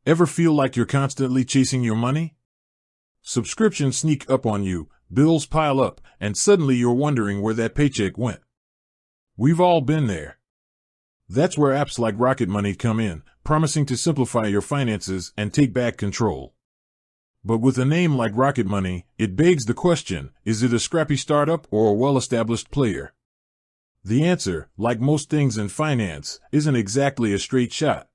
Ever feel like you're constantly chasing your money? Subscriptions sneak up on you, bills pile up, and suddenly you're wondering where that paycheck went. We've all been there. That's where apps like Rocket Money come in, promising to simplify your finances and take back control. But with a name like Rocket Money, it begs the question, is it a scrappy startup or a well-established player? The answer, like most things in finance, isn't exactly a straight shot.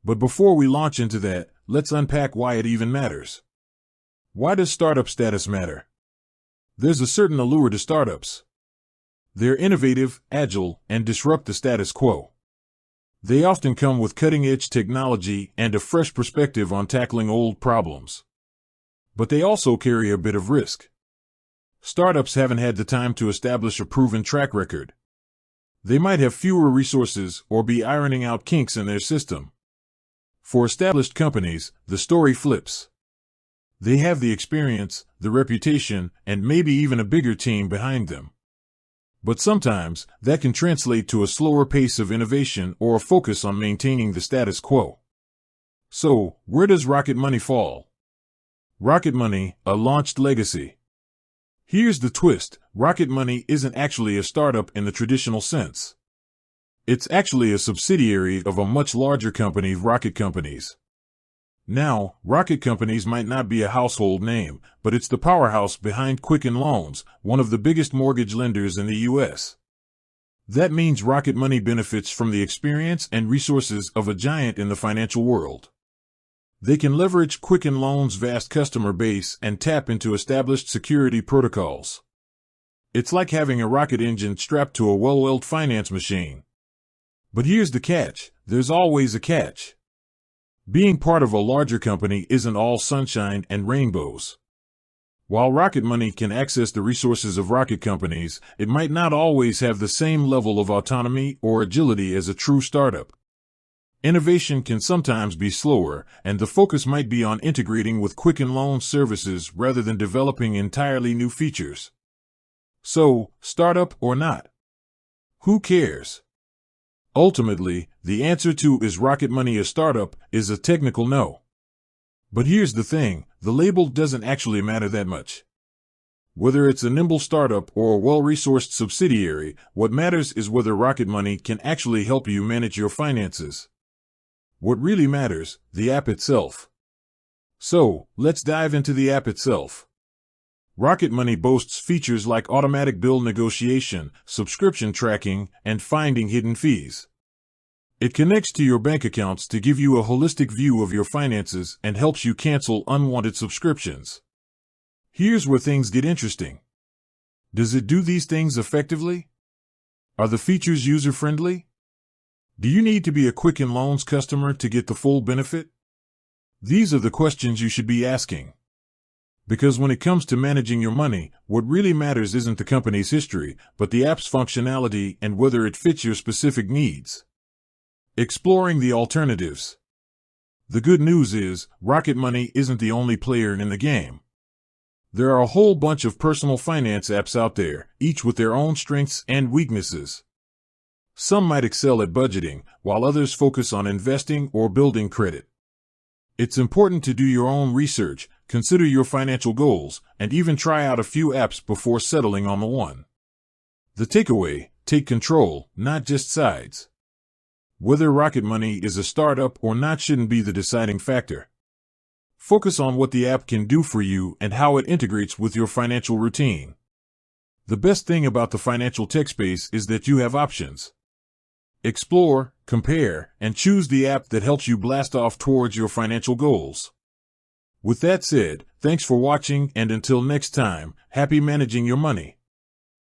But before we launch into that, let's unpack why it even matters. Why does startup status matter? There's a certain allure to startups. They're innovative, agile, and disrupt the status quo. They often come with cutting-edge technology and a fresh perspective on tackling old problems. But they also carry a bit of risk. Startups haven't had the time to establish a proven track record. They might have fewer resources or be ironing out kinks in their system. For established companies, the story flips. They have the experience, the reputation, and maybe even a bigger team behind them. But sometimes, that can translate to a slower pace of innovation or a focus on maintaining the status quo. So, where does Rocket Money fall? Rocket Money, a launched legacy. Here's the twist, Rocket Money isn't actually a startup in the traditional sense. It's actually a subsidiary of a much larger company, Rocket Companies. Now, Rocket Companies might not be a household name, but it's the powerhouse behind Quicken Loans, one of the biggest mortgage lenders in the U.S. That means Rocket Money benefits from the experience and resources of a giant in the financial world. They can leverage Quicken Loans' vast customer base and tap into established security protocols. It's like having a rocket engine strapped to a well-oiled finance machine. But here's the catch, there's always a catch. Being part of a larger company isn't all sunshine and rainbows. While Rocket Money can access the resources of Rocket Companies, it might not always have the same level of autonomy or agility as a true startup. Innovation can sometimes be slower, and the focus might be on integrating with Quicken Loans services rather than developing entirely new features. So, startup or not? Who cares? Ultimately, the answer to is Rocket Money a startup is a technical no. But here's the thing, the label doesn't actually matter that much. Whether it's a nimble startup or a well-resourced subsidiary, what matters is whether Rocket Money can actually help you manage your finances. What really matters, the app itself. So, let's dive into the app itself. Rocket Money boasts features like automatic bill negotiation, subscription tracking, and finding hidden fees. It connects to your bank accounts to give you a holistic view of your finances and helps you cancel unwanted subscriptions. Here's where things get interesting. Does it do these things effectively? Are the features user-friendly? Do you need to be a Quicken Loans customer to get the full benefit? These are the questions you should be asking. Because when it comes to managing your money, what really matters isn't the company's history, but the app's functionality and whether it fits your specific needs. Exploring the alternatives. The good news is, Rocket Money isn't the only player in the game. There are a whole bunch of personal finance apps out there, each with their own strengths and weaknesses. Some might excel at budgeting, while others focus on investing or building credit. It's important to do your own research, consider your financial goals, and even try out a few apps before settling on the one. The takeaway, take control, not just sides. Whether Rocket Money is a startup or not shouldn't be the deciding factor. Focus on what the app can do for you and how it integrates with your financial routine. The best thing about the financial tech space is that you have options. Explore, compare, and choose the app that helps you blast off towards your financial goals. With that said, thanks for watching, and until next time, happy managing your money.